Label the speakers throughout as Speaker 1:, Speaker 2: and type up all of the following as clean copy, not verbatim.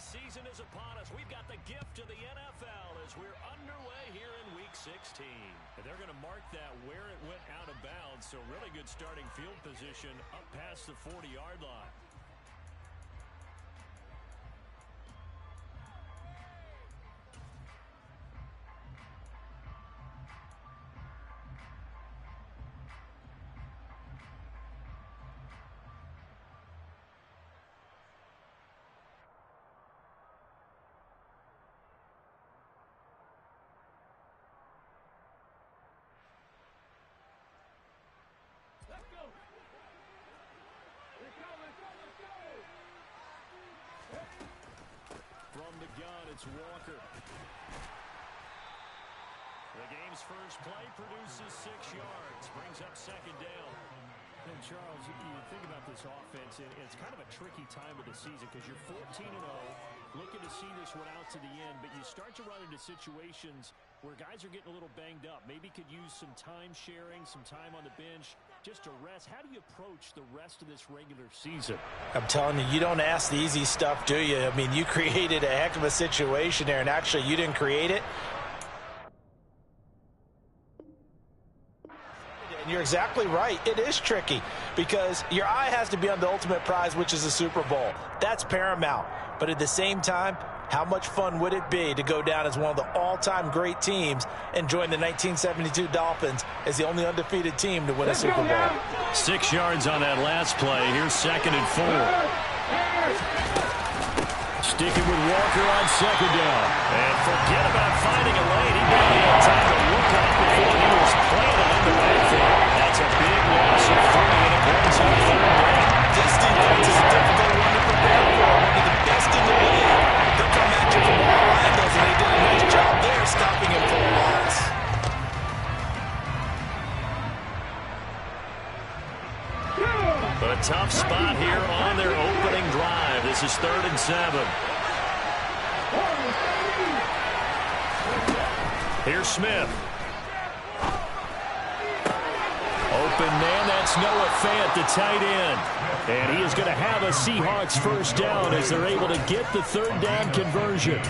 Speaker 1: season is upon us. We've got the gift of the NFL as we're underway here in Week 16. And they're going to mark that where it went out of bounds, so really good starting field position up past the 40-yard line. From the gun, it's Walker. The game's first play produces 6 yards, brings up second down. And Charles, you think about this offense, and it's kind of a tricky time of the season because you're 14-0, looking to see this one out to the end, but you start to run into situations where guys are getting a little banged up. Maybe could use some time sharing, some time on the bench just to rest. How do you approach the rest of this regular season?
Speaker 2: I'm telling you, you don't ask the easy stuff, do you? I mean, you created a heck of a situation there, and actually you didn't create it. And you're exactly right. It is tricky because your eye has to be on the ultimate prize, which is the Super Bowl. That's paramount. But at the same time, how much fun would it be to go down as one of the all-time great teams and join the 1972 Dolphins as the only undefeated team to win a Super Bowl?
Speaker 1: 6 yards on that last play. Here's 2nd and 4. Sticking with Walker on second down. And forget about finding a lane. He barely had time to look up before he was planted in the backfield. That's a big loss of 3, and it brings up 3rd down.
Speaker 2: This defense is a difficult one to prepare for. One of the best in the league. They'll come at you from all angles, and they did a nice job there stopping him for a loss.
Speaker 1: But a tough spot here on their opening drive. This is 3rd and 7. Here's Smith. Open man, that's Noah Fant, the tight end. And he is going to have a Seahawks first down as they're able to get the 3rd down conversion.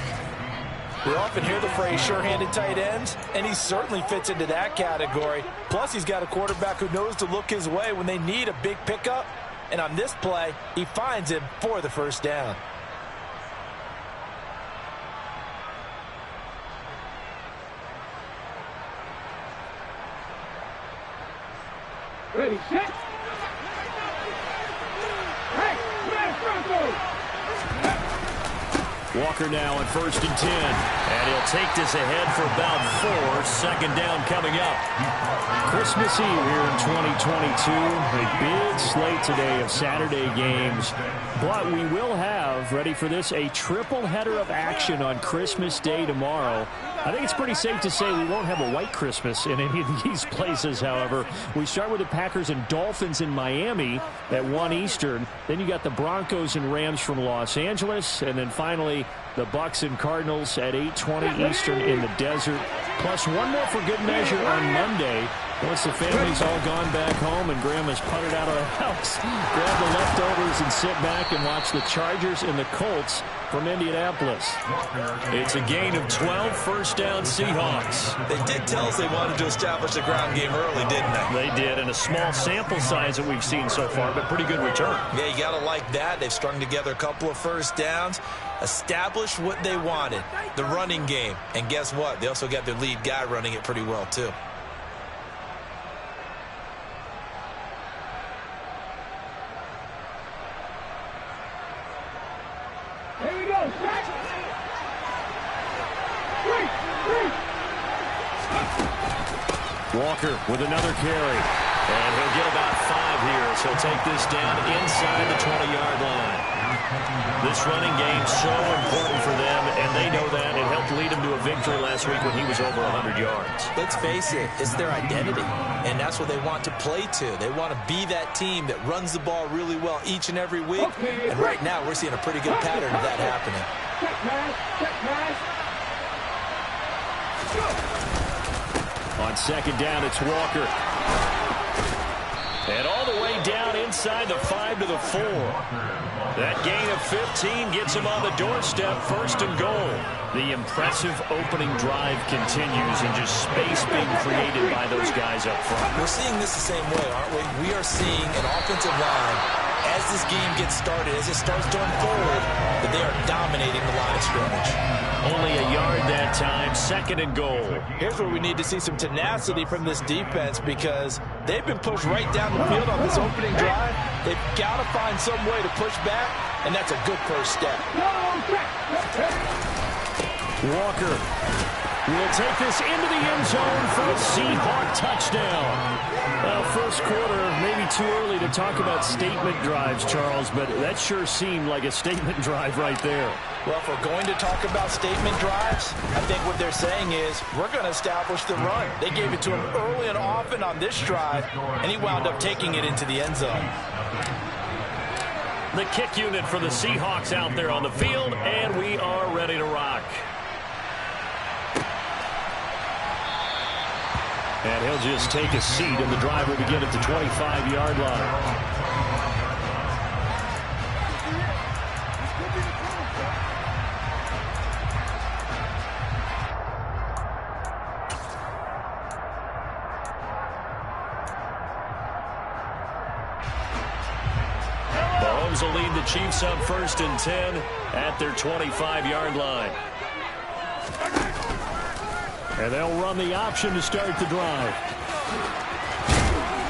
Speaker 2: We often hear the phrase sure-handed tight ends, and he certainly fits into that category. Plus, he's got a quarterback who knows to look his way when they need a big pickup. And on this play, he finds him for the first down.
Speaker 3: Ready, set.
Speaker 1: Walker now on 1st and 10. And he'll take this ahead for about 4. 2nd down coming up. Christmas Eve here in 2022. A big slate today of Saturday games. But we will have, ready for this, a triple header of action on Christmas Day tomorrow. I think it's pretty safe to say we won't have a white Christmas in any of these places, however. We start with the Packers and Dolphins in Miami at 1 Eastern. Then you got the Broncos and Rams from Los Angeles. And then finally, the Bucs and Cardinals at 8:20 Eastern in the desert. Plus one more for good measure on Monday. Once the family's all gone back home and Grandma's putted out of the house, grab the leftovers and sit back and watch the Chargers and the Colts from Indianapolis. It's a gain of 12, first down Seahawks.
Speaker 2: They did tell us they wanted to establish the ground game early, didn't they?
Speaker 1: They did, and a small sample size that we've seen so far, but pretty good return.
Speaker 2: Yeah, you got to like that. They've strung together a couple of first downs, established what they wanted, the running game. And guess what? They also got their lead guy running it pretty well, too.
Speaker 3: Here we go, set. 3.
Speaker 1: Walker with another carry. And he'll get about 5 here as he'll take this down inside the 20-yard line. This running game so important for them, and they know that. It helped lead him to a victory last week when he was over 100 yards.
Speaker 2: Let's face it, it's their identity, and that's what they want to play to. They want to be that team that runs the ball really well each and every week, and right now we're seeing a pretty good pattern of that happening.
Speaker 3: Check pass, check pass.
Speaker 1: On second down, it's Walker. And all the way down inside the 5 to the 4. That gain of 15 gets him on the doorstep, 1st and goal. The impressive opening drive continues, and just space being created by those guys up front.
Speaker 2: We're seeing this the same way, aren't we? We are seeing an offensive line, as this game gets started, as it starts to unfold, that they are dominating the line of scrimmage.
Speaker 1: Only a yard that time, 2nd and goal.
Speaker 2: Here's where we need to see some tenacity from this defense, because they've been pushed right down the field on this opening drive. They've got to find some way to push back, and that's a good first step.
Speaker 1: Walker will take this into the end zone for a Seahawk touchdown. Well, first quarter, maybe too early to talk about statement drives, Charles, but that sure seemed like a statement drive right there.
Speaker 2: Well, if we're going to talk about statement drives, I think what they're saying is we're going to establish the run. They gave it to him early and often on this drive, and he wound up taking it into the end zone.
Speaker 1: The kick unit for the Seahawks out there on the field, and we are ready to rock. And he'll just take a seat, and the drive will begin at the 25-yard line. Mahomes will lead the Chiefs up 1st and 10 at their 25-yard line. And they'll run the option to start the drive.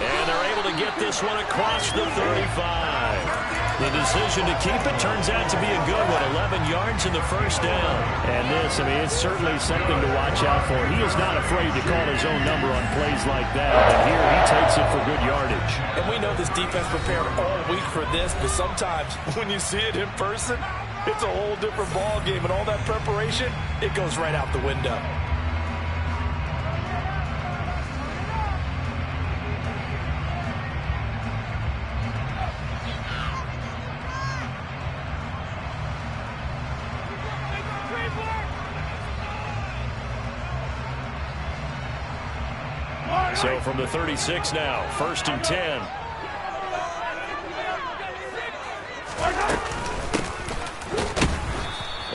Speaker 1: And they're able to get this one across the 35. The decision to keep it turns out to be a good one. 11 yards in the first down. And this, I mean, it's certainly something to watch out for. He is not afraid to call his own number on plays like that. And here he takes it for good yardage.
Speaker 2: And we know this defense prepared all week for this, but sometimes when you see it in person, it's a whole different ball game. And all that preparation, it goes right out the window.
Speaker 1: So from the 36 now, 1st and 10.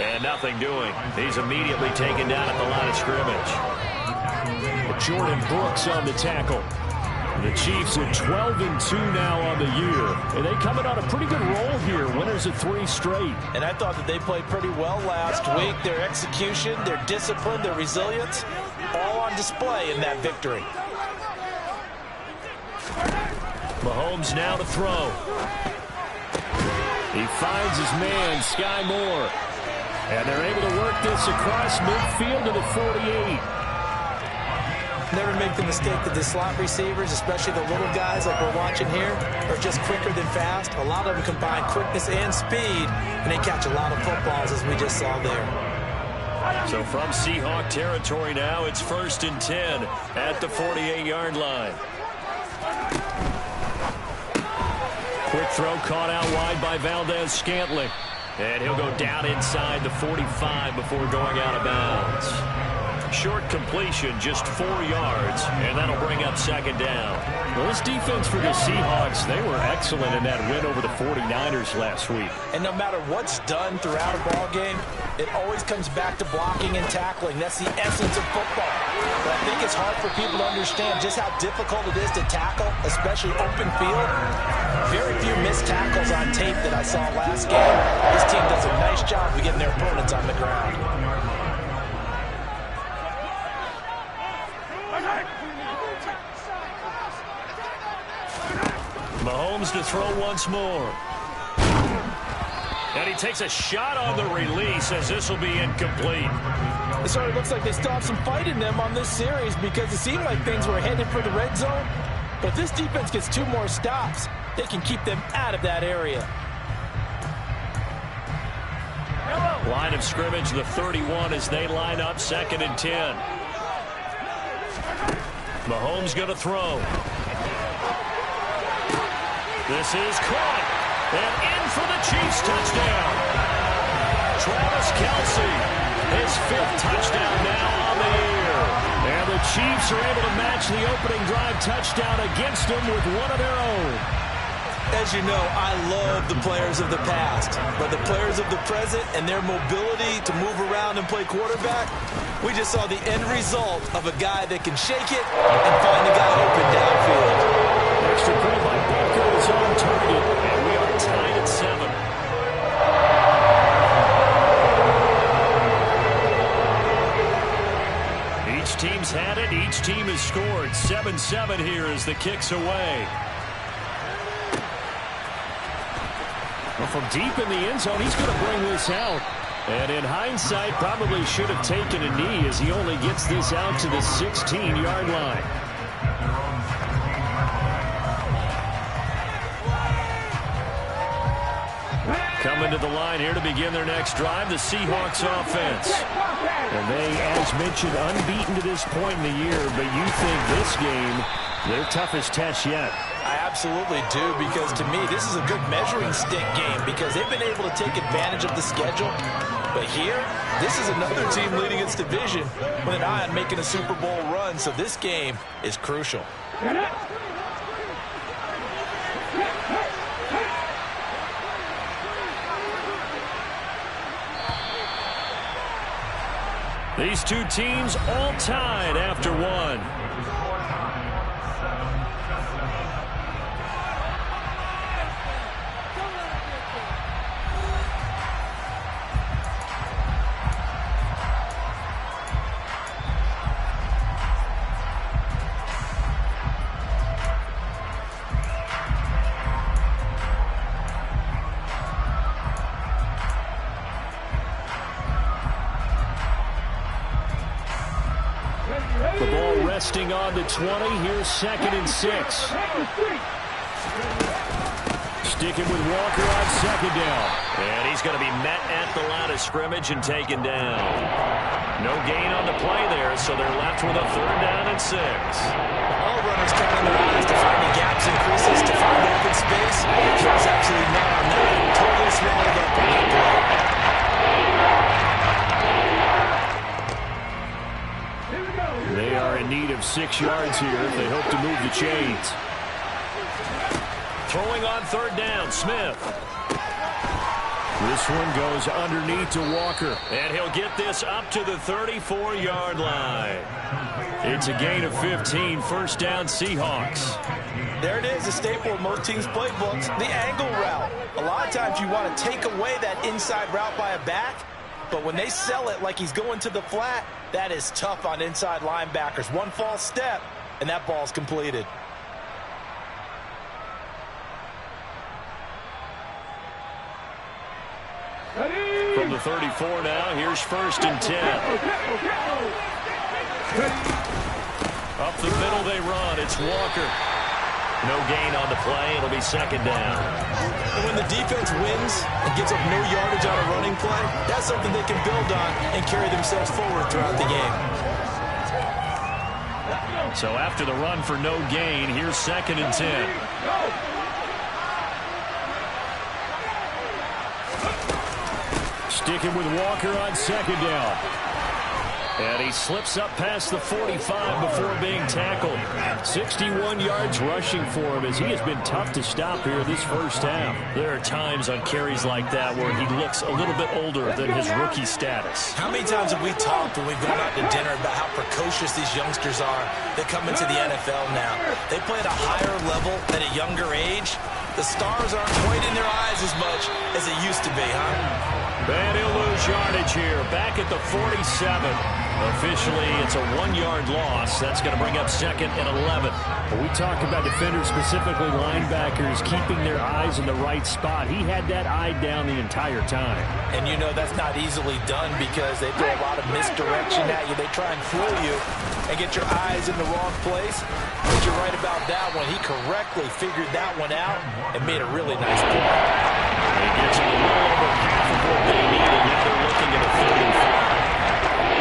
Speaker 1: And nothing doing. He's immediately taken down at the line of scrimmage. Jordan Brooks on the tackle. The Chiefs are 12-2 now on the year. And they come in on a pretty good roll here. Winners of 3 straight.
Speaker 2: And I thought that they played pretty well last week. Their execution, their discipline, their resilience, all on display in that victory.
Speaker 1: Mahomes now to throw. He finds his man, Sky Moore. And they're able to work this across midfield to the 48.
Speaker 2: Never make the mistake that the slot receivers, especially the little guys like we're watching here, are just quicker than fast. A lot of them combine quickness and speed, and they catch a lot of footballs, as we just saw there.
Speaker 1: So from Seahawk territory now, it's 1st and 10 at the 48-yard line. Quick throw caught out wide by Valdez-Scantling. And he'll go down inside the 45 before going out of bounds. Short completion, just 4 yards, and that'll bring up 2nd down. Well, this defense for the Seahawks, they were excellent in that win over the 49ers last week.
Speaker 2: And no matter what's done throughout a ball game, it always comes back to blocking and tackling. That's the essence of football. But I think it's hard for people to understand just how difficult it is to tackle, especially open field. Very few missed tackles on tape that I saw last game. This team does a nice job of getting their opponents on the ground.
Speaker 1: Mahomes to throw once more. And he takes a shot on the release as this will be incomplete.
Speaker 2: It sort of looks like they still have some fight in them on this series, because it seemed like things were headed for the red zone. But if this defense gets 2 more stops, they can keep them out of that area.
Speaker 1: Line of scrimmage, the 31 as they line up 2nd and 10. Mahomes going to throw. This is caught. And in for the Chiefs touchdown. Travis Kelce, his 5th touchdown now on the year. And the Chiefs are able to match the opening drive touchdown against them with one of their own.
Speaker 2: As you know, I love the players of the past, but the players of the present and their mobility to move around and play quarterback, we just saw the end result of a guy that can shake it and find the guy open downfield.
Speaker 1: Extra point by Baker is on target, and we are tied at 7. Each team's had it. Each team has scored. 7-7 here as the kick's away. Well, from deep in the end zone, he's going to bring this out. And in hindsight, probably should have taken a knee as he only gets this out to the 16-yard line. Coming to the line here to begin their next drive, the Seahawks offense. And they, as mentioned, unbeaten to this point in the year, but you think this game, their toughest test yet.
Speaker 2: I absolutely do, because to me, this is a good measuring stick game because they've been able to take advantage of the schedule. But here, this is another team leading its division with an eye on making a Super Bowl run, so this game is crucial.
Speaker 1: These two teams all tied after one. The ball resting on the 20. Here's 2nd and 6. Sticking with Walker on 2nd down. And he's going to be met at the line of scrimmage and taken down. No gain on the play there, so they're left with a 3rd down and 6.
Speaker 2: All runners covering their eyes to find the gaps and creases to find the open space. There's absolutely none on that. Totally swallowed up on that play.
Speaker 1: They are in need of 6 yards here if they hope to move the chains. Throwing on 3rd down, Smith. This one goes underneath to Walker, and he'll get this up to the 34-yard line. It's a gain of 15, 1st down Seahawks.
Speaker 2: There it is, a staple of most teams' playbooks, the angle route. A lot of times you want to take away that inside route by a back, but when they sell it like he's going to the flat, that is tough on inside linebackers. One false step, and that ball's completed.
Speaker 1: From the 34 now, here's 1st and 10. Up the middle they run. It's Walker. No gain on the play. It'll be 2nd down.
Speaker 2: And when the defense wins and gives up no yardage on a running play, that's something they can build on and carry themselves forward throughout the game.
Speaker 1: So after the run for no gain, here's 2nd and 10. Sticking with Walker on 2nd down. And he slips up past the 45 before being tackled. 61 yards rushing for him as he has been tough to stop here this first half. There are times on carries like that where he looks a little bit older than his rookie status.
Speaker 2: How many times have we talked when we've gone out to dinner about how precocious these youngsters are that come into the NFL now? They play at a higher level at a younger age. The stars aren't quite in their eyes as much as it used to be, huh?
Speaker 1: And he'll lose yardage here, back at the 47. Officially, it's a 1-yard loss. That's going to bring up 2nd and 11. When we talk about defenders, specifically linebackers, keeping their eyes in the right spot, he had that eye down the entire time.
Speaker 2: And you know that's not easily done because they throw a lot of misdirection at you. They try and fool you and get your eyes in the wrong place. But you're right about that one. He correctly figured that one out and made a really nice play.
Speaker 1: He gets a little over half of what they need, and now they're looking at a 3rd and 5.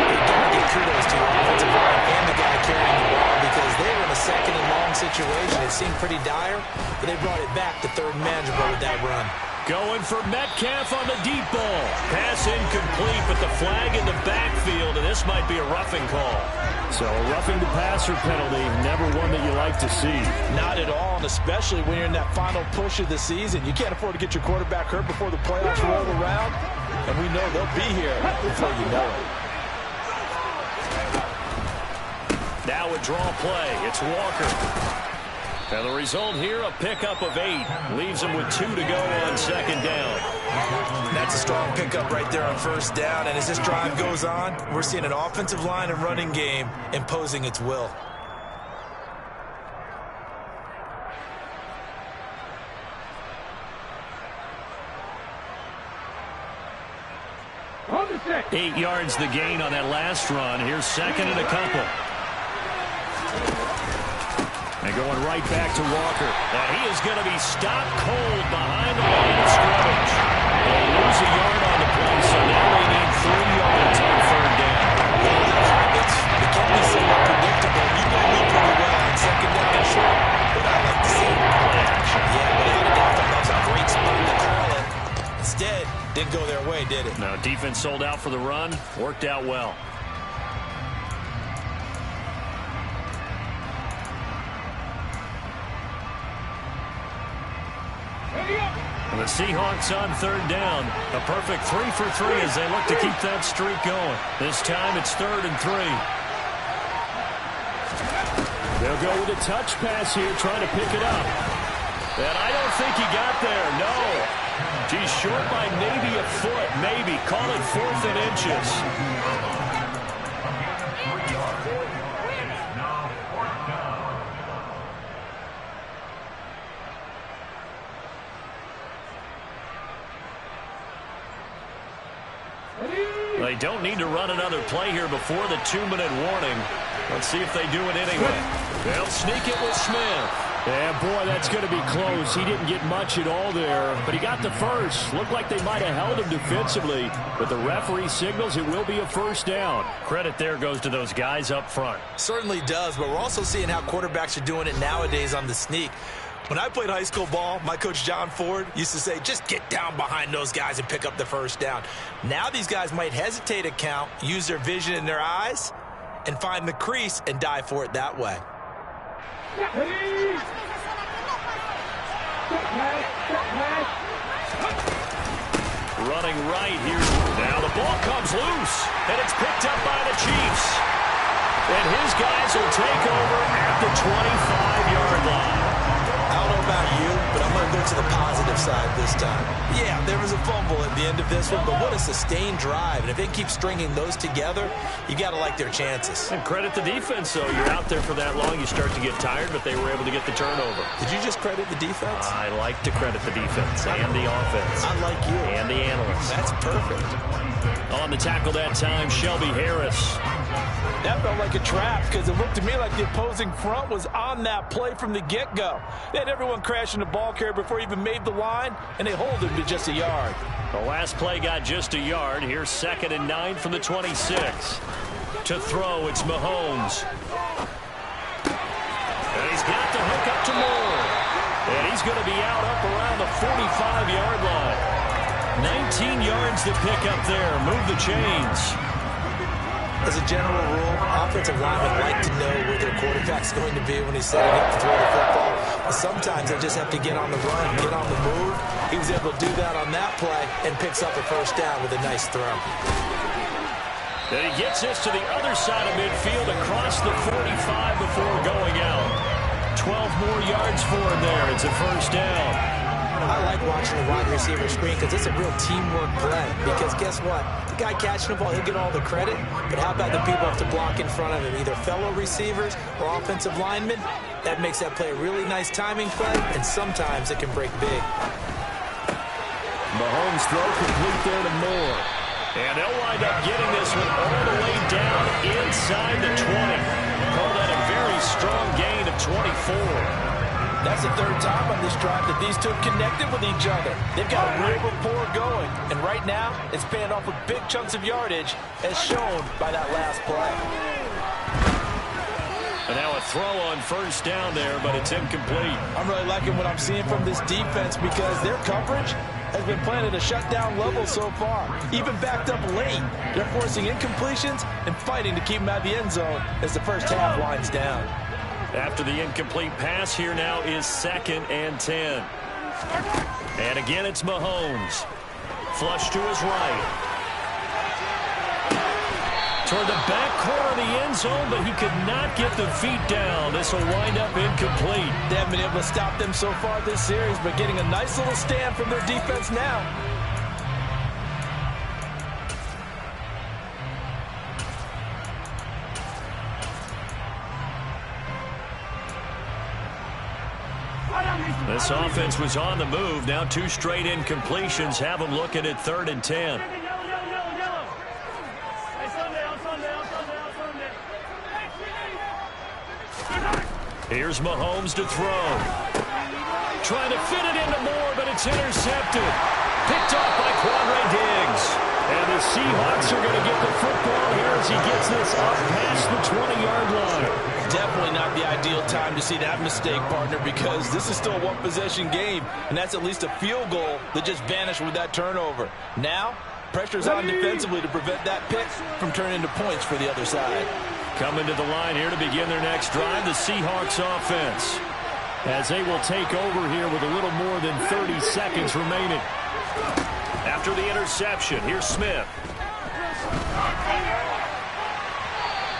Speaker 2: They've got to give kudos to your offensive line and the guy carrying the ball because they were in a 2nd and long situation. It seemed pretty dire, but they brought it back to 3rd and manageable with that run.
Speaker 1: Going for Metcalf on the deep ball. Pass incomplete, but the flag in the backfield, and this might be a roughing call. So a roughing the passer penalty, never one that you like to see.
Speaker 2: Not at all, and especially when you're in that final push of the season. You can't afford to get your quarterback hurt before the playoffs roll around, and we know they'll be here before you know it.
Speaker 1: Now a draw play. It's Walker. And the result here, a pickup of 8. Leaves him with 2 to go on second down.
Speaker 2: That's a strong pickup right there on first down. And as this drive goes on, we're seeing an offensive line and running game imposing its will.
Speaker 3: On the 6.
Speaker 1: 8 yards the gain on that last run. Here's second and a couple. And going right back to Walker. And he is going to be stopped cold behind the line of scrimmage. They lose a yard on the play, so now they need 3 yards on third down.
Speaker 2: It can't be so unpredictable. You know me pretty well on second down and short. But I like to see play action. Yeah, without a doubt, that was a great spot to call it. Instead, didn't go their way, did it?
Speaker 1: No, defense sold out for the run. Worked out well. The Seahawks on third down. A perfect 3 for 3 as they look to keep that streak going. This time it's 3rd and 3. They'll go with a touch pass here, trying to pick it up. And I don't think he got there, no. He's short by maybe a foot, maybe. Call it 4th and inches. They don't need to run another play here before the 2-minute warning. Let's see if they do it anyway. They'll sneak it with Smith. Yeah, boy, that's going to be close. He didn't get much at all there, but he got the first. Looked like they might have held him defensively, but the referee signals it will be a first down. Credit there goes to those guys up front.
Speaker 2: Certainly does, but we're also seeing how quarterbacks are doing it nowadays on the sneak. When I played high school ball, my coach John Ford used to say, just get down behind those guys and pick up the first down. Now these guys might hesitate to count, use their vision in their eyes, and find the crease and dive for it that way.
Speaker 1: Running right here. Now the ball comes loose, and it's picked up by the Chiefs. And his guys will take over at the 25-yard line.
Speaker 2: I don't know about you, but I'm going to go to the positive side this time. Yeah, there was a fumble at the end of this one, but what a sustained drive. And if they keep stringing those together, you got to like their chances.
Speaker 1: And credit the defense, though. You're out there for that long, you start to get tired, but they were able to get the turnover.
Speaker 2: Did you just credit the defense?
Speaker 1: I like to credit the defense and the offense.
Speaker 2: I like you.
Speaker 1: And the analysts.
Speaker 2: That's perfect.
Speaker 1: On the tackle that time, Shelby Harris.
Speaker 2: That felt like a trap because it looked to me like the opposing front was on that play from the get-go. They had everyone crashing the ball carrier before he even made the line, and they hold him to just a yard.
Speaker 1: The last play got just a yard. Here's 2nd and 9 from the 26. To throw, it's Mahomes. And he's got the hook up to Moore. And he's going to be out up around the 45-yard line. 19 yards to pick up there. Move the chains.
Speaker 2: As a general rule, offensive linemen like to know where their quarterback's going to be when he's setting up to throw the football. But sometimes they just have to get on the run, get on the move. He was able to do that on that play and picks up a first down with a nice throw.
Speaker 1: Then he gets this to the other side of midfield across the 45 before going out. 12 more yards for him there. It's a first down.
Speaker 2: I like watching the wide receiver screen because it's a real teamwork play. Because guess what? The guy catching the ball, he'll get all the credit. But how about the people have to block in front of him, either fellow receivers or offensive linemen? That makes that play a really nice timing play, and sometimes it can break big.
Speaker 1: Mahomes throw complete there to Moore. And they'll wind up getting this one all the way down inside the 20. Call that a very strong gain of 24.
Speaker 2: That's the 3rd time on this drive that these two have connected with each other. They've got a real rapport going. And right now, it's paying off with big chunks of yardage, as shown by that last play.
Speaker 1: And now a throw on first down there, but it's incomplete.
Speaker 2: I'm really liking what I'm seeing from this defense because their coverage has been playing at a shutdown level so far. Even backed up late, they're forcing incompletions and fighting to keep them out of the end zone as the first half winds down.
Speaker 1: After the incomplete pass, here now is 2nd and 10. And again, it's Mahomes. Flush to his right. Toward the back corner of the end zone, but he could not get the feet down. This will wind up incomplete.
Speaker 2: They haven't been able to stop them so far this series, but getting a nice little stand from their defense now.
Speaker 1: This offense was on the move. Now 2 straight incompletions have them looking at 3rd and 10. Here's Mahomes to throw. Trying to fit it into Moore, but it's intercepted. Picked off by Quandre Diggs. And the Seahawks are going to get the football here as he gets this up past the 20-yard line.
Speaker 2: Definitely not the ideal time to see that mistake, partner, because this is still a one-possession game, and that's at least a field goal that just vanished with that turnover. Now, pressure's on defensively to prevent that pick from turning into points for the other side.
Speaker 1: Coming to the line here to begin their next drive, the Seahawks offense, as they will take over here with a little more than 30 seconds remaining. After the interception, here's Smith.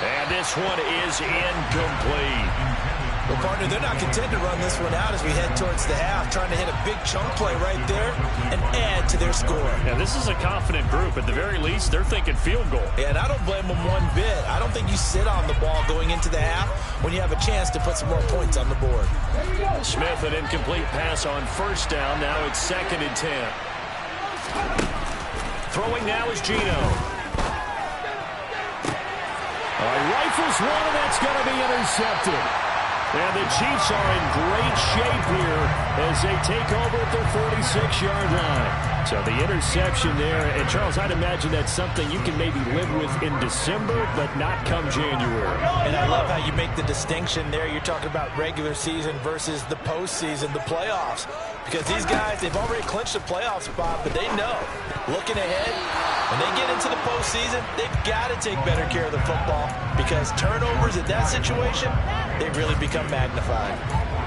Speaker 1: And this one is incomplete.
Speaker 2: Well, partner, they're not content to run this one out as we head towards the half, trying to hit a big chunk play right there and add to their score.
Speaker 1: Yeah, this is a confident group. At the very least, they're thinking field goal.
Speaker 2: Yeah, and I don't blame them one bit. I don't think you sit on the ball going into the half when you have a chance to put some more points on the board.
Speaker 1: Smith, an incomplete pass on 1st down. Now it's 2nd and 10. Throwing now is Gino. Rifles one, and that's going to be intercepted. And the Chiefs are in great shape here as they take over at their 46-yard line. So the interception there, and Charles, I'd imagine that's something you can maybe live with in December, but not come January.
Speaker 2: And I love how you make the distinction there. You're talking about regular season versus the postseason, the playoffs. Because these guys, they've already clinched a playoff spot, but they know, looking ahead, when they get into the postseason, they've got to take better care of the football because turnovers in that situation, they really become magnified.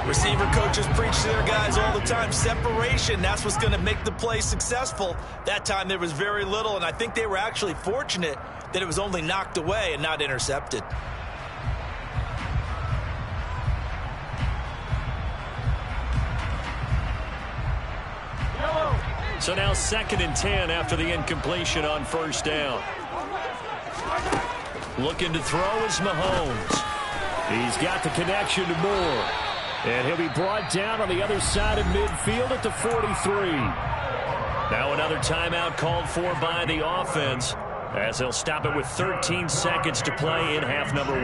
Speaker 2: Receiver coaches preach to their guys all the time, separation, that's what's going to make the play successful. That time there was very little, and I think they were actually fortunate that it was only knocked away and not intercepted.
Speaker 1: So now 2nd and 10 after the incompletion on 1st down. Looking to throw is Mahomes. He's got the connection to Moore. And he'll be brought down on the other side of midfield at the 43. Now another timeout called for by the offense as they'll stop it with 13 seconds to play in half number 1.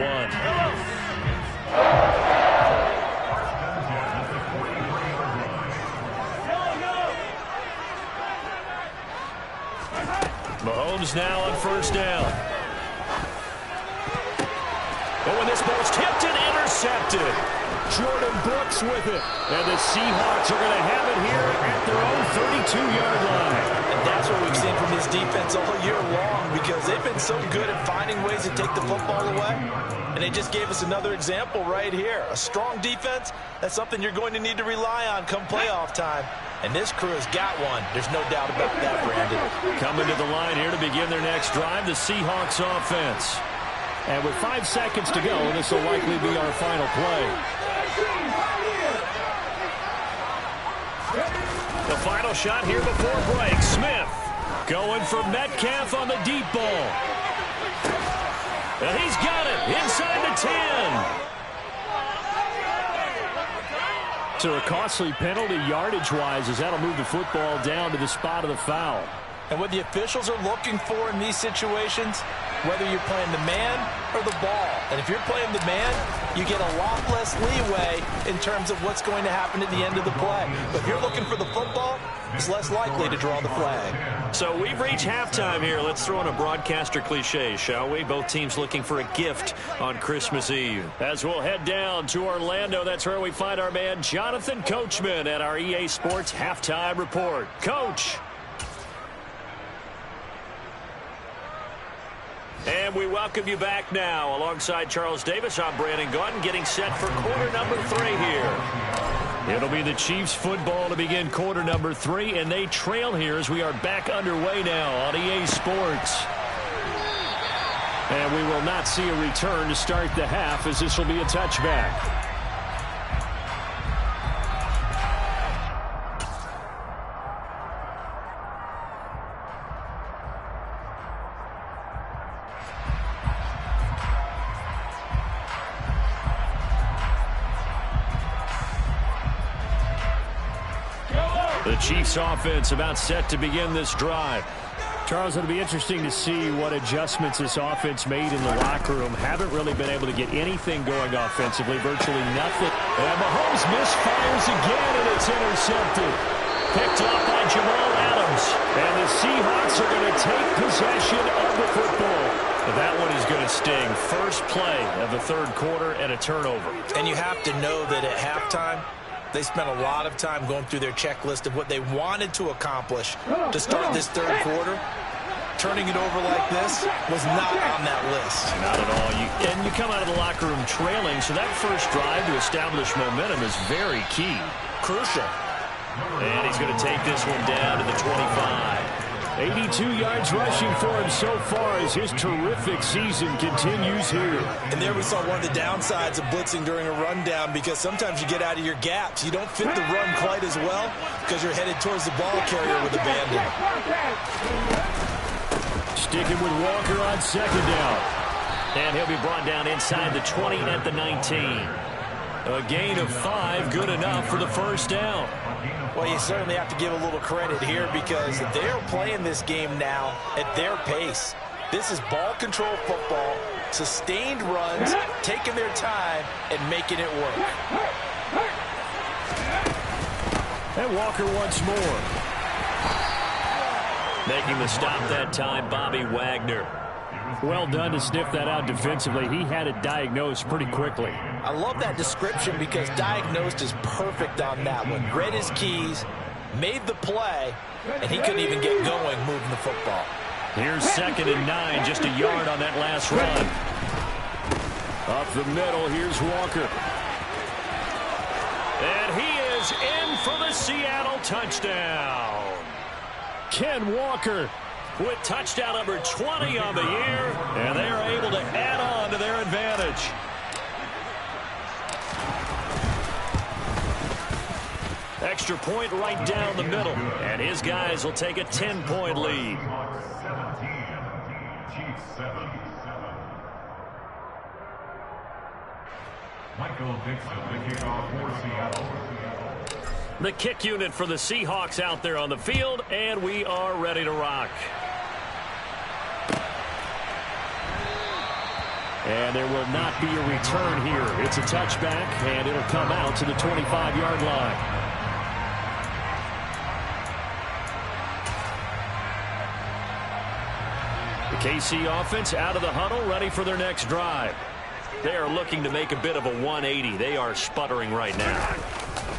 Speaker 1: Mahomes now on 1st down. Oh, and this ball's tipped and intercepted. Jordan Brooks with it. And the Seahawks are going to have it here at their own 32-yard line.
Speaker 2: And that's what we've seen from this defense all year long because they've been so good at finding ways to take the football away. And they just gave us another example right here. A strong defense, that's something you're going to need to rely on come playoff time. And this crew has got one. There's no doubt about that, Brandon.
Speaker 1: Coming to the line here to begin their next drive, the Seahawks offense. And with 5 seconds to go, this will likely be our final play. The final shot here before break. Smith going for Metcalf on the deep ball. And he's got it inside the 10. So a costly penalty yardage-wise as that'll move the football down to the spot of the foul.
Speaker 2: And what the officials are looking for in these situations, whether you're playing the man or the ball. And if you're playing the man, you get a lot less leeway in terms of what's going to happen at the end of the play. But if you're looking for the football, it's less likely to draw the flag.
Speaker 1: So we've reached halftime here. Let's throw in a broadcaster cliche, shall we? Both teams looking for a gift on Christmas Eve. As we'll head down to Orlando, that's where we find our man Jonathan Coachman at our EA Sports Halftime Report. Coach. And we welcome you back now. Alongside Charles Davis, I'm Brandon Gaudin, getting set for quarter number 3 here. It'll be the Chiefs football to begin quarter number 3, and they trail here as we are back underway now on EA Sports. And we will not see a return to start the half, as this will be a touchback. The Chiefs offense about set to begin this drive. Charles, it'll be interesting to see what adjustments this offense made in the locker room. Haven't really been able to get anything going offensively, virtually nothing. And Mahomes misfires again, and it's intercepted. Picked off by Jamal Adams. And the Seahawks are going to take possession of the football. But that one is going to sting. First play of the third quarter and a turnover.
Speaker 2: And you have to know that at halftime, they spent a lot of time going through their checklist of what they wanted to accomplish to start this third quarter. Turning it over like this was not on that list.
Speaker 1: Not at all. And you come out of the locker room trailing, so that first drive to establish momentum is very key.
Speaker 2: Crucial.
Speaker 1: And he's going to take this one down to the 25. 82 yards rushing for him so far as his terrific season continues here.
Speaker 2: And there we saw one of the downsides of blitzing during a rundown, because sometimes you get out of your gaps. You don't fit the run quite as well because you're headed towards the ball carrier with abandon.
Speaker 1: Sticking with Walker on second down. And he'll be brought down inside the 20 at the 19. A gain of 5, good enough for the first down.
Speaker 2: Well, you certainly have to give a little credit here, because they're playing this game now at their pace. This is ball control football, sustained runs, taking their time, and making it work.
Speaker 1: And Walker once more. Making the stop that time, Bobby Wagner. Well done to sniff that out defensively. He had it diagnosed pretty quickly.
Speaker 2: I love that description, because diagnosed is perfect on that one. Read his keys, made the play, and he couldn't even get going moving the football.
Speaker 1: Here's 2nd and 9, just a yard on that last run. Up the middle, here's Walker. And he is in for the Seattle touchdown. Ken Walker with touchdown number 20 on the year, and they are able to add on to their advantage. Extra point right down the middle, and his guys will take a 10-point lead.
Speaker 4: Michael Dixon, the kickoff for Seattle.
Speaker 1: The kick unit for the Seahawks out there on the field, and we are ready to rock. And there will not be a return here. It's a touchback, and it'll come out to the 25-yard line. The KC offense out of the huddle, ready for their next drive. They are looking to make a bit of a 180. They are sputtering right now.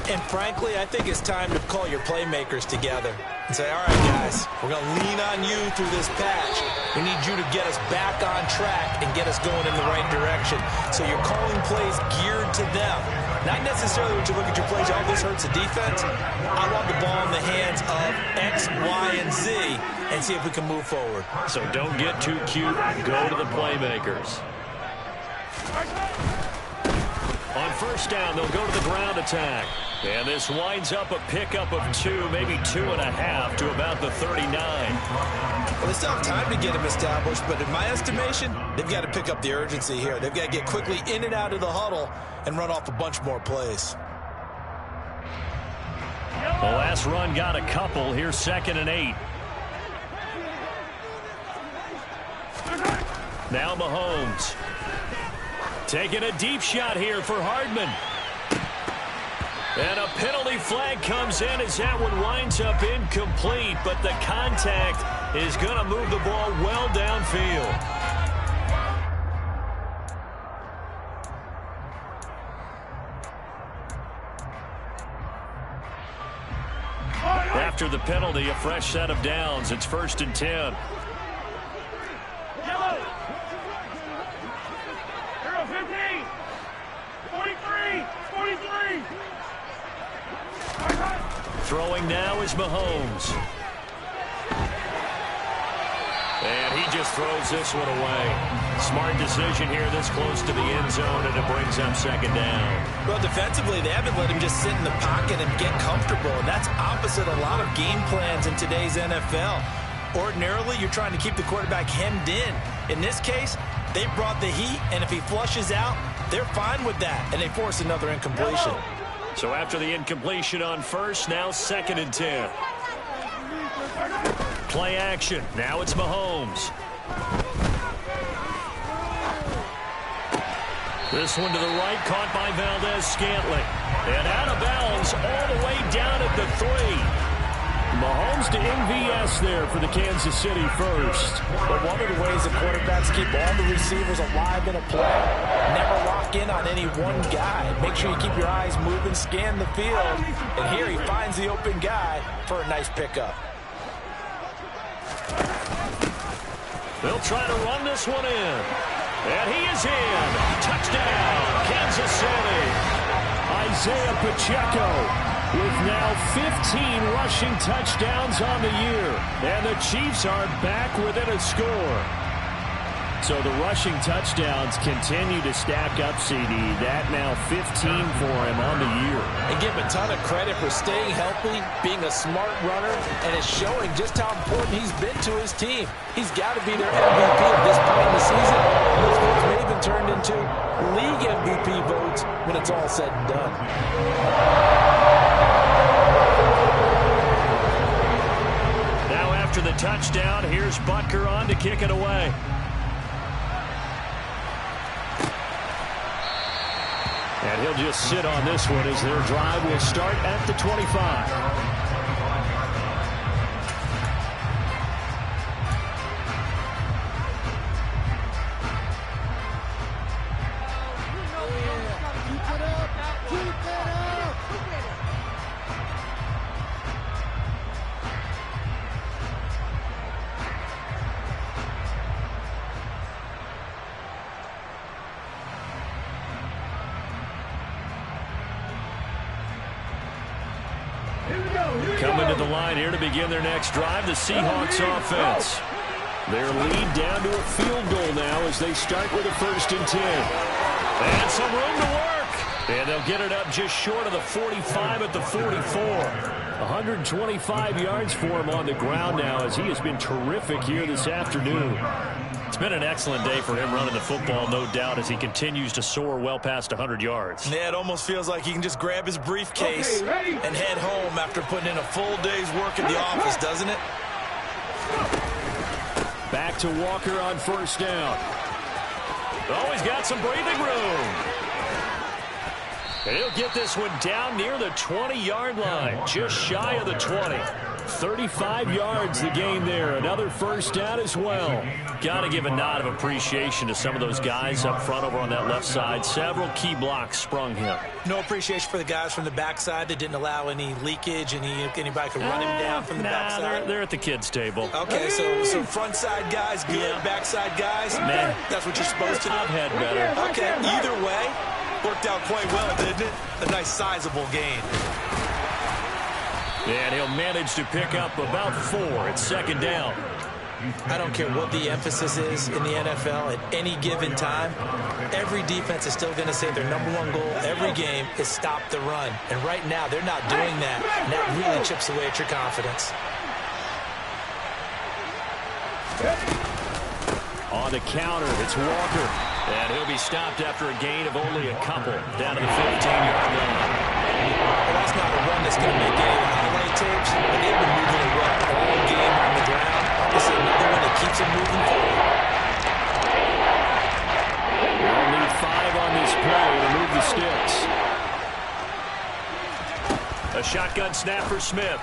Speaker 2: And frankly, I think it's time to call your playmakers together and say, all right, guys, we're going to lean on you through this patch. We need you to get us back on track and get us going in the right direction. So you're calling plays geared to them. Not necessarily when you look at your plays, oh, this hurts the defense. I want the ball in the hands of X, Y, and Z and see if we can move forward.
Speaker 1: So don't get too cute. Go to the playmakers. On first down, they'll go to the ground attack. And this winds up a pickup of 2, maybe 2.5 to about the 39.
Speaker 2: Well, they still have time to get him established, but in my estimation, they've got to pick up the urgency here. They've got to get quickly in and out of the huddle and run off a bunch more plays.
Speaker 1: The last run got a couple. Here's 2nd and 8. Now Mahomes. Taking a deep shot here for Hardman. And a penalty flag comes in as that one winds up incomplete, but the contact is going to move the ball well downfield. After the penalty, a fresh set of downs. It's 1st and 10.
Speaker 3: Yellow. 15. 43. 43.
Speaker 1: Throwing now is Mahomes. And he just throws this one away. Smart decision here this close to the end zone, and it brings up 2nd down.
Speaker 2: Well, defensively, they haven't let him just sit in the pocket and get comfortable, and that's opposite a lot of game plans in today's NFL. Ordinarily, you're trying to keep the quarterback hemmed in. In this case, they brought the heat, and if he flushes out, they're fine with that, and they force another incompletion.
Speaker 1: So after the incompletion on 1st, now 2nd and 10. Play action. Now it's Mahomes. This one to the right, caught by Valdez-Scantling. And out of bounds all the way down at the 3. Mahomes to MVS there for the Kansas City first.
Speaker 2: But one of the ways the quarterbacks keep all the receivers alive in a play, never lock in on any one guy. Make sure you keep your eyes moving, scan the field. And here he finds the open guy for a nice pickup.
Speaker 1: They'll try to run this one in. And he is in. Touchdown, Kansas City. Isaiah Pacheco with now 15 rushing touchdowns on the year. And the Chiefs are back within a score. So the rushing touchdowns continue to stack up, CD. That now 15 for him on the year.
Speaker 2: And give him a ton of credit for staying healthy, being a smart runner, and it's showing just how important he's been to his team. He's got to be their MVP at this point in the season. Those votes may have been turned into league MVP votes when it's all said and done.
Speaker 1: Now after the touchdown, here's Butker on to kick it away. And he'll just sit on this one as their drive will start at the 25. Coming to the line here to begin their next drive, the Seahawks offense. Their lead down to a field goal now as they start with a 1st and 10. And some room to work. And they'll get it up just short of the 45 at the 44. 125 yards for him on the ground now as he has been terrific here this afternoon. It's been an excellent day for him running the football, no doubt, as he continues to soar well past 100 yards.
Speaker 2: Yeah, it almost feels like he can just grab his briefcase and head home after putting in a full day's work at the office, doesn't it?
Speaker 1: Back to Walker on 1st down. Oh, he's got some breathing room. And he'll get this one down near the 20-yard line, just shy of the 20. 35 yards the gain there. Another 1st down as well. Got to give a nod of appreciation to some of those guys up front over on that left side. Several key blocks sprung him.
Speaker 2: No appreciation for the guys from the backside that didn't allow any leakage and anybody could run him down from the backside.
Speaker 1: They're at the kids' table.
Speaker 2: Okay, so front side guys good, backside guys,
Speaker 1: man,
Speaker 2: that's what you're supposed to do.
Speaker 1: I've had better.
Speaker 2: Okay, either way, worked out quite well, didn't it? A nice sizable gain.
Speaker 1: And he'll manage to pick up about 4 at 2nd down.
Speaker 2: I don't care what the emphasis is in the NFL at any given time. Every defense is still going to say their #1 goal every game is stop the run. And right now, they're not doing that. And that really chips away at your confidence.
Speaker 1: On the counter, it's Walker. And he'll be stopped after a gain of only a couple down to the 15-yard line.
Speaker 2: Well, that's not a run that's going to make any of the highlight tapes, but they've been moving it well all game on the ground. This is another one that keeps them moving forward.
Speaker 1: They'll need 5 on sticks. A shotgun snap for Smith.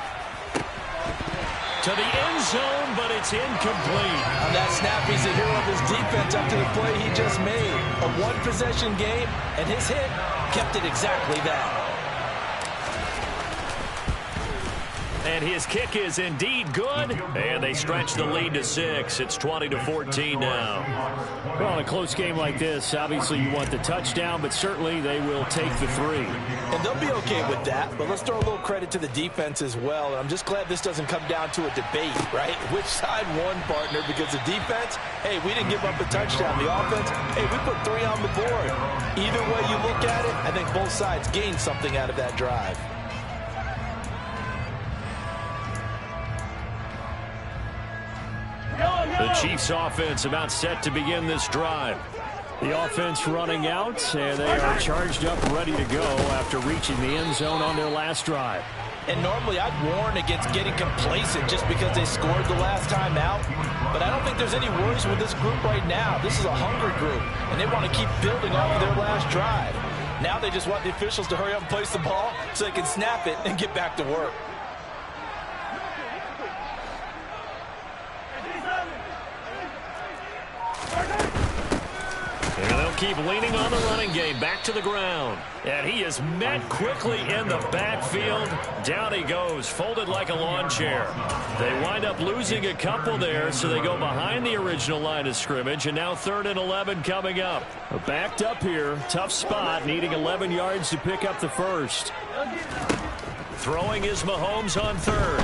Speaker 1: To the end zone, but it's incomplete.
Speaker 2: On that snap, he's a hero of his defense up to the play he just made. A one-possession game, and his hit kept it exactly that.
Speaker 1: And his kick is indeed good, and they stretch the lead to 6. It's 20-14 now. Well, in a close game like this, obviously you want the touchdown, but certainly they will take the 3.
Speaker 2: And they'll be okay with that, but let's throw a little credit to the defense as well. And I'm just glad this doesn't come down to a debate, right? Which side won, partner? Because the defense, hey, we didn't give up a touchdown. The offense, hey, we put 3 on the board. Either way you look at it, I think both sides gained something out of that drive.
Speaker 1: The Chiefs offense about set to begin this drive. The offense running out, and they are charged up, ready to go after reaching the end zone on their last drive.
Speaker 2: And normally I'd warn against getting complacent just because they scored the last time out. But I don't think there's any worries with this group right now. This is a hungry group, and they want to keep building off of their last drive. Now they just want the officials to hurry up and place the ball so they can snap it and get back to work.
Speaker 1: And they'll keep leaning on the running game. Back to the ground. And he is met quickly in the backfield. Down he goes, folded like a lawn chair. They wind up losing a couple there, so they go behind the original line of scrimmage. And now 3rd and 11 coming up. Backed up here. Tough spot, needing 11 yards to pick up the first. Throwing is Mahomes on 3rd.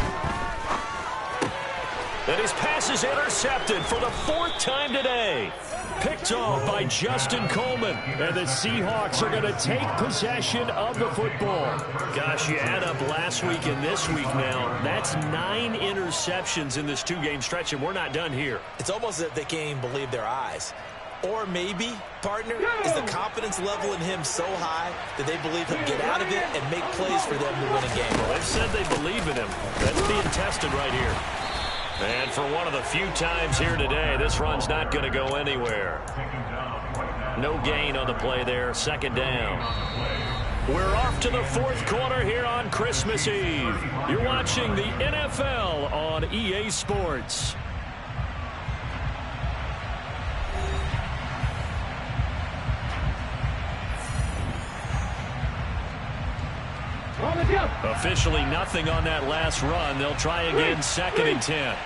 Speaker 1: And his pass is intercepted for the 4th time today. Picked off by Justin Coleman. And the Seahawks are going to take possession of the football. Gosh, you add up last week and this week now. That's 9 interceptions in this 2-game stretch, and we're not done here.
Speaker 2: It's almost as if they can't even believe their eyes. Or maybe, partner, is the confidence level in him so high that they believe he'll get out of it and make plays for them to win a game.
Speaker 1: Well, they've said they believe in him. That's being tested right here. And for one of the few times here today, this run's not going to go anywhere. No gain on the play there, 2nd down. We're off to the 4th quarter here on Christmas Eve. You're watching the NFL on EA Sports. Officially nothing on that last run. They'll try again, 2nd and 10.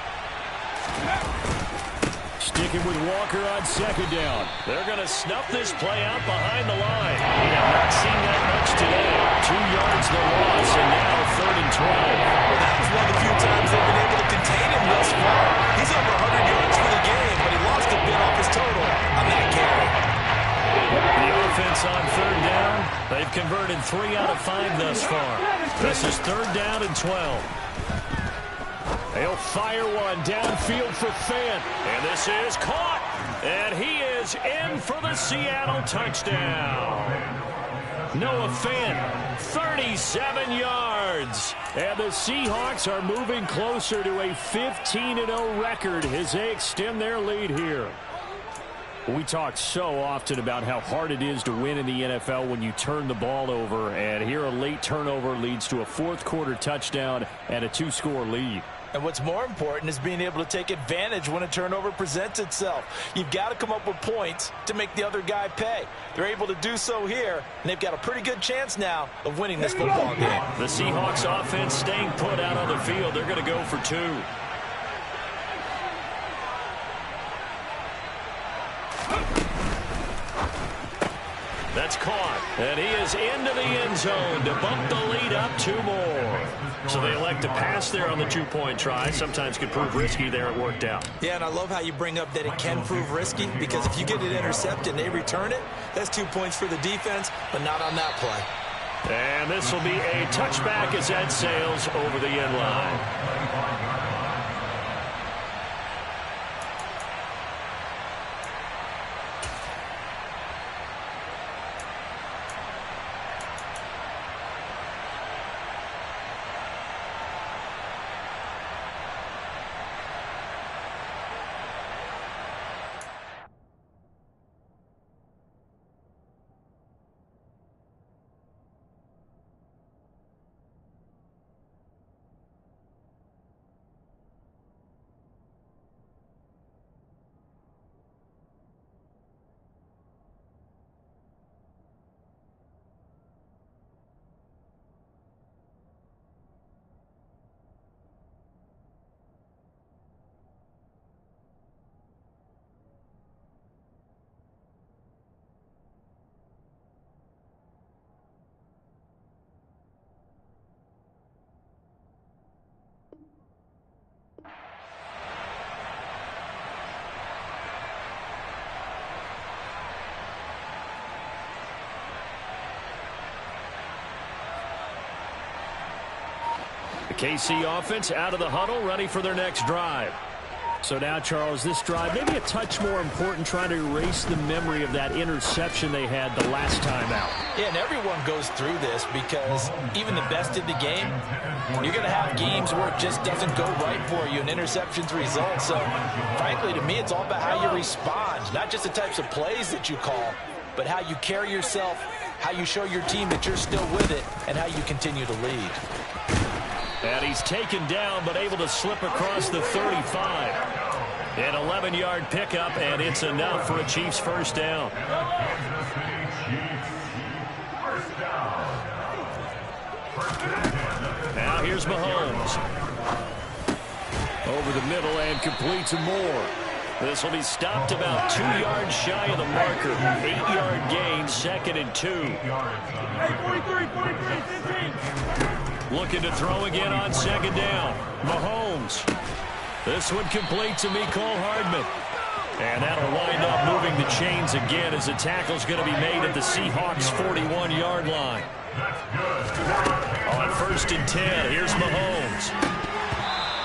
Speaker 1: Sticking with Walker on 2nd down. They're going to snuff this play out behind the line. We have not seen that much today. 2 yards the loss, and now 3rd and 12.
Speaker 2: Well, that was one of the few times they've been able to contain him thus far. He's over 100 yards for the game, but he lost a bit off his total on that carry.
Speaker 1: The offense on 3rd down. They've converted 3 out of 5 thus far. This is 3rd down and 12. They'll fire one downfield for Fant. And this is caught. And he is in for the Seattle touchdown. Noah Fant, 37 yards. And the Seahawks are moving closer to a 15-0 record as they extend their lead here. We talk so often about how hard it is to win in the NFL when you turn the ball over. And here a late turnover leads to a 4th quarter touchdown and a 2-score lead.
Speaker 2: And what's more important is being able to take advantage when a turnover presents itself. You've got to come up with points to make the other guy pay. They're able to do so here, and they've got a pretty good chance now of winning this football game.
Speaker 1: The Seahawks offense staying put out on the field. They're going to go for 2. That's caught. And he is into the end zone to bump the lead up 2 more. So they elect to pass there on the 2-point try. Sometimes could prove risky there. It worked out.
Speaker 2: Yeah, and I love how you bring up that it can prove risky, because if you get it intercepted and they return it, that's 2 points for the defense, but not on that play.
Speaker 1: And this will be a touchback as that sails over the end line. KC offense out of the huddle, ready for their next drive. So now, Charles, this drive maybe a touch more important, trying to erase the memory of that interception they had the last time out.
Speaker 2: Yeah, and everyone goes through this because even the best in the game, you're going to have games where it just doesn't go right for you and interceptions result. So, frankly, to me, it's all about how you respond, not just the types of plays that you call, but how you carry yourself, how you show your team that you're still with it, and how you continue to lead.
Speaker 1: And he's taken down, but able to slip across the 35. An 11-yard pickup, and it's enough for a Chiefs first down. Now here's Mahomes. Over the middle and complete to Moore. This will be stopped about 2 yards shy of the marker. 8-yard gain, 2nd and 2.
Speaker 3: Hey, 43, 15.
Speaker 1: Looking to throw again on 2nd down. Mahomes. This one complete to Mecole Hardman. And that'll wind up moving the chains again as the tackle's going to be made at the Seahawks' 41-yard line. On 1st and 10, here's Mahomes.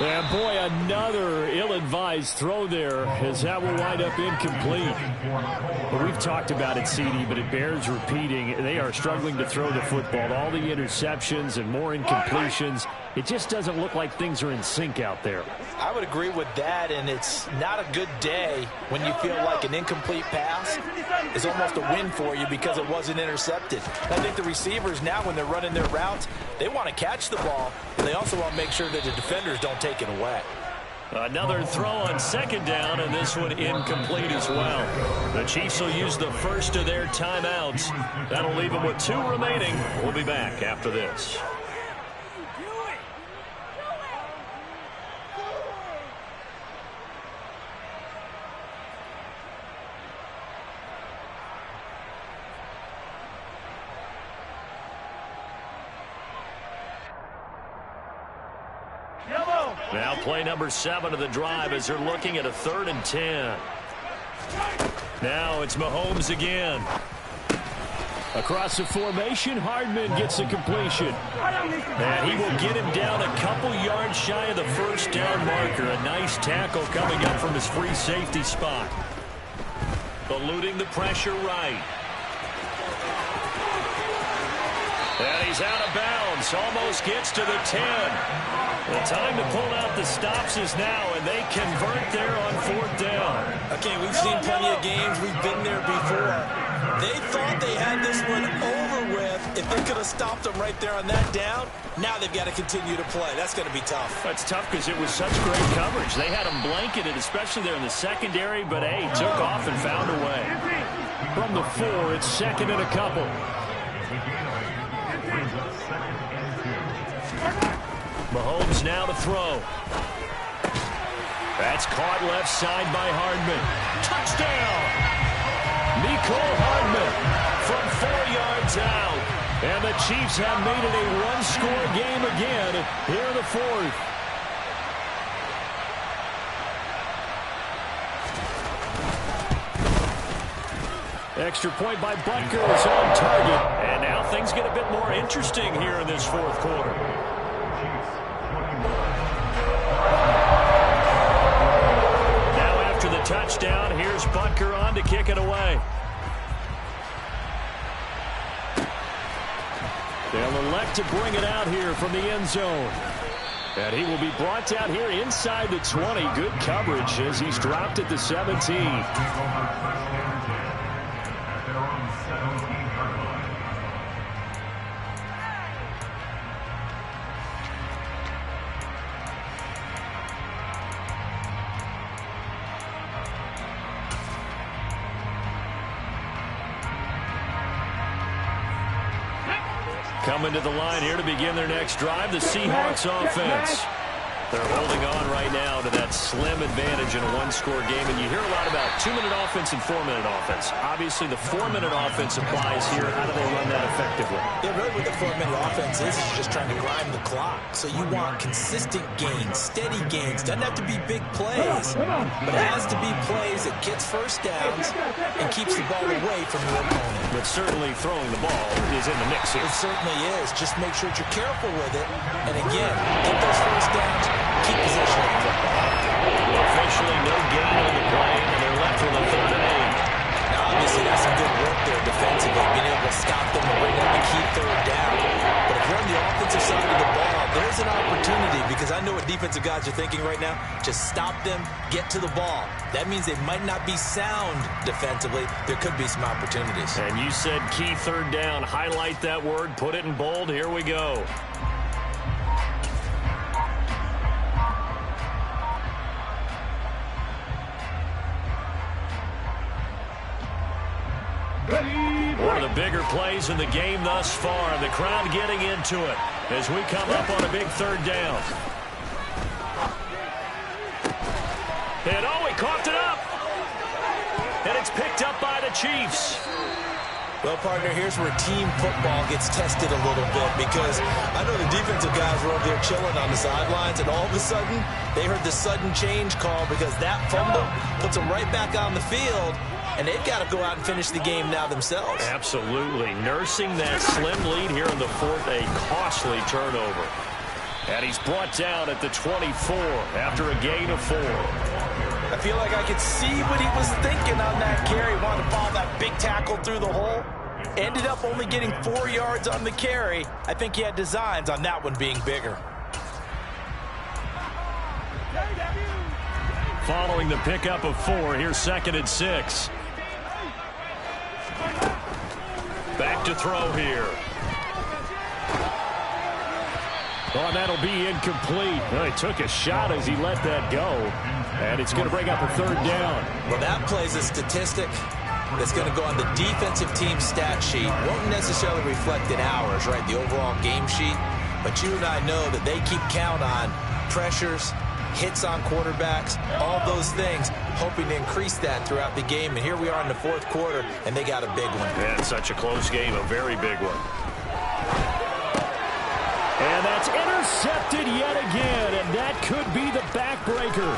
Speaker 1: And boy, another ill-advised throw there, as that will wind up incomplete. Well, we've talked about it, CD, but it bears repeating. They are struggling to throw the football. All the interceptions and more incompletions. It just doesn't look like things are in sync out there.
Speaker 2: I would agree with that, and it's not a good day when you feel like an incomplete pass is almost a win for you because it wasn't intercepted. I think the receivers now, when they're running their routes, they want to catch the ball, but they also want to make sure that the defenders don't take it away.
Speaker 1: Another throw on 2nd down, and this one incomplete as well. The Chiefs will use the first of their timeouts. That'll leave them with 2 remaining. We'll be back after this. Now play number 7 of the drive as they're looking at a 3rd and 10. Now it's Mahomes again. Across the formation, Hardman gets the completion. And he will get him down a couple yards shy of the first down marker. A nice tackle coming up from his free safety spot. Eluding the pressure right. And he's out of bounds. Almost gets to the 10. The time to pull out the stops is now, and they convert there on 4th down.
Speaker 2: Okay, we've seen plenty of games. We've been there before. They thought they had this one over with. If they could have stopped them right there on that down, now they've got to continue to play. That's going to be tough.
Speaker 1: That's tough because it was such great coverage. They had them blanketed, especially there in the secondary, but, hey, took off and found a way. From the 4, it's 2nd and a couple. Mahomes now to throw. That's caught left side by Hardman. Touchdown! Mecole Hardman from 4 yards out. And the Chiefs have made it a one-score game again here in the 4th. Extra point by Butker is on target. And now things get a bit more interesting here in this 4th quarter. Touchdown. Here's Butker on to kick it away. They'll elect to bring it out here from the end zone. And he will be brought down here inside the 20. Good coverage as he's dropped at the 17. Coming to the line here to begin their next drive, the Seahawks offense. They're holding on right now to that slim advantage in a one-score game. And you hear a lot about 2-minute offense and 4-minute offense. Obviously, the 4-minute offense applies here. How do they run that effectively.
Speaker 2: Yeah, really what the 4-minute offense is just trying to grind the clock. So you want consistent gains, steady gains. Doesn't have to be big plays, but it has to be plays that gets first downs and keeps the ball away from your opponent.
Speaker 1: But certainly throwing the ball is in the mix here.
Speaker 2: It certainly is. Just make sure that you're careful with it. And again, get those first downs, keep possession of the football.
Speaker 1: Officially no gain on the play, and they're left with a 3rd and 8.
Speaker 2: Now, obviously, that's some good work there defensively, being able to stop them and bring up the key 3rd down. But if you're on the offensive side of the ball, there's an opportunity, because I know what defensive guys are thinking right now. Just stop them, get to the ball. That means they might not be sound defensively. There could be some opportunities.
Speaker 1: And you said key 3rd down. Highlight that word, put it in bold. Here we go. One of the bigger plays in the game thus far. The crowd getting into it as we come up on a big 3rd down. And oh, he coughed it up. And it's picked up by the Chiefs.
Speaker 2: Well, partner, here's where team football gets tested a little bit, because I know the defensive guys were over there chilling on the sidelines, and all of a sudden, they heard the sudden change call, because that fumble puts them right back on the field, and they've got to go out and finish the game now themselves.
Speaker 1: Absolutely. Nursing that slim lead here in the 4th, a costly turnover. And he's brought down at the 24 after a gain of 4.
Speaker 2: I feel like I could see what he was thinking on that carry. Wanted to follow that big tackle through the hole. Ended up only getting 4 yards on the carry. I think he had designs on that one being bigger.
Speaker 1: Following the pickup of 4, here's 2nd and 6. Back to throw here. Oh, and that'll be incomplete. Well, he took a shot as he let that go. And it's going to bring up a 3rd down.
Speaker 2: Well, that plays a statistic that's going to go on the defensive team stat sheet. Won't necessarily reflect in ours, right, the overall game sheet. But you and I know that they keep count on pressures, hits on quarterbacks, all those things, hoping to increase that throughout the game. And here we are in the 4th quarter, and they got a big one.
Speaker 1: Yeah, it's such a close game, a very big one. And that's intercepted yet again, and that could be the backbreaker.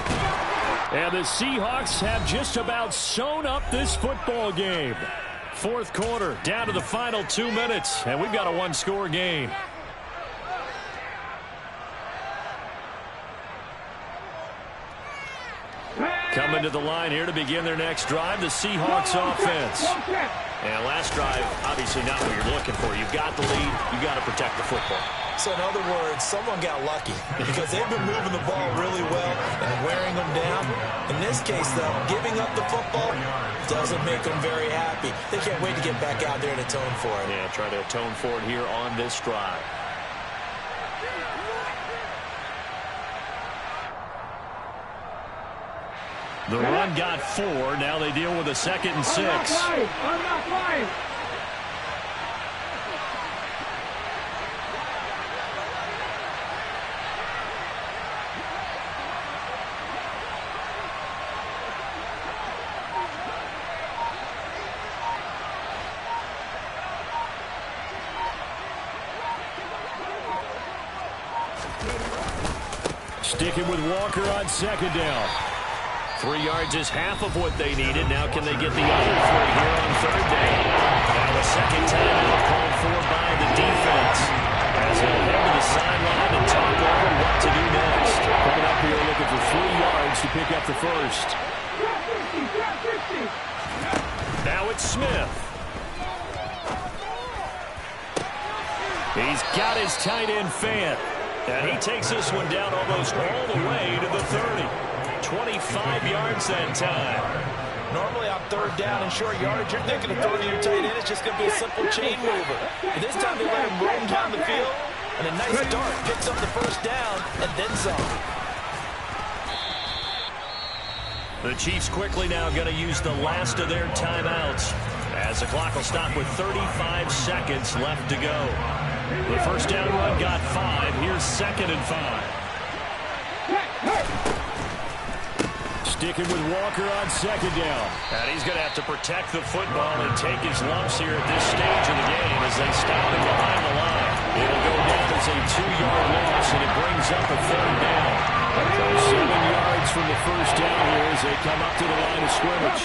Speaker 1: And the Seahawks have just about sewn up this football game. 4th quarter, down to the final 2 minutes, and we've got a 1-score game. Coming to the line here to begin their next drive, the Seahawks offense. And last drive, obviously not what you're looking for. You've got the lead. You've got to protect the football.
Speaker 2: So in other words, someone got lucky, because they've been moving the ball really well and wearing them down. In this case, though, giving up the football doesn't make them very happy. They can't wait to get back out there and atone for it.
Speaker 1: Yeah, try to atone for it here on this drive. The run got 4. Now they deal with a 2nd and 6. Sticking with Walker on 2nd down. 3 yards is half of what they needed. Now can they get the other 3 here on 3rd down? Now a second timeout called for by the defense, as they'll head to the sideline and talk over what to do next. Coming up here looking for 3 yards to pick up the 1st. Now it's Smith. He's got his tight end Fant. And he takes this one down almost all the way to the 30. 25 yards that time.
Speaker 2: Normally on 3rd down and short yardage, you're thinking of throwing your tight end. It's just going to be a simple chain mover. And this time they let him roam down the field. And a nice dart picks up the 1st down and then some.
Speaker 1: The Chiefs quickly now going to use the last of their timeouts, as the clock will stop with 35 seconds left to go. The 1st down run got 5. Here's 2nd and 5. Sticking with Walker on second down.
Speaker 2: And he's going to have to protect the football and take his lumps here at this stage of the game as they stop him behind the line. It'll go down as a 2-yard loss, and it brings up a third down.
Speaker 1: So 7 yards from the first down here as they come up to the line of scrimmage.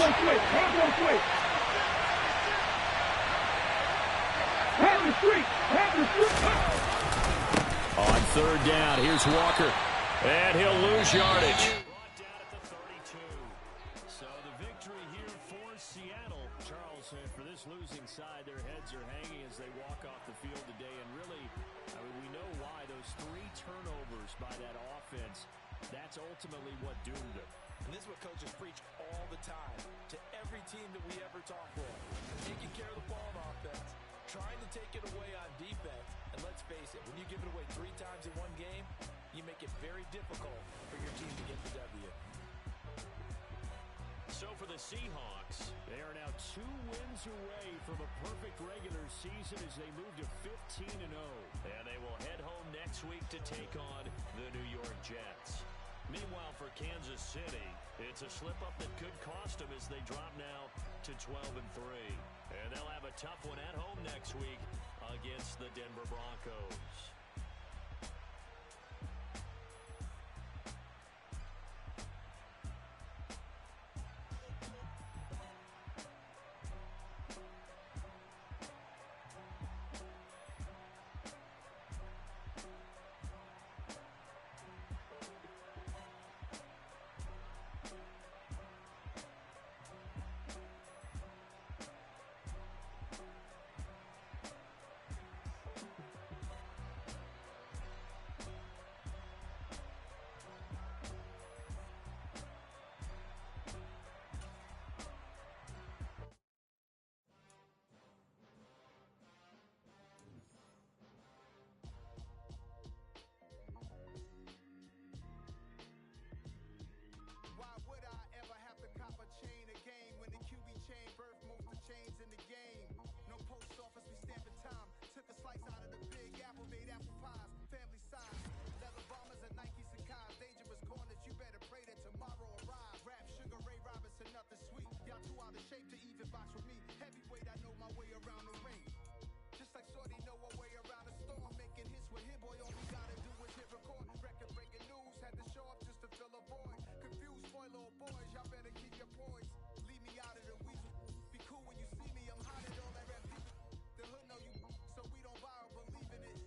Speaker 1: On third down, here's Walker.
Speaker 2: And he'll lose yardage.
Speaker 1: Brought down at the 32. So the victory here for Seattle. Charles, for this losing side, their heads are hanging as they walk off the field today. And really, I mean, we know why those 3 turnovers by that offense, that's ultimately what doomed them.
Speaker 2: And this is what coaches preach all the time to every team that we ever talk with. Taking care of the ball on offense, trying to take it away on defense. And let's face it, when you give it away 3 times in one game, you make it very difficult for your team to get the W.
Speaker 1: So for the Seahawks, they are now 2 wins away from a perfect regular season as they move to 15-0.
Speaker 2: And they will head home next week to take on the New York Jets.
Speaker 1: Meanwhile, for Kansas City, it's a slip-up that could cost them as they drop now to 12-3.
Speaker 2: And they'll have a tough one at home next week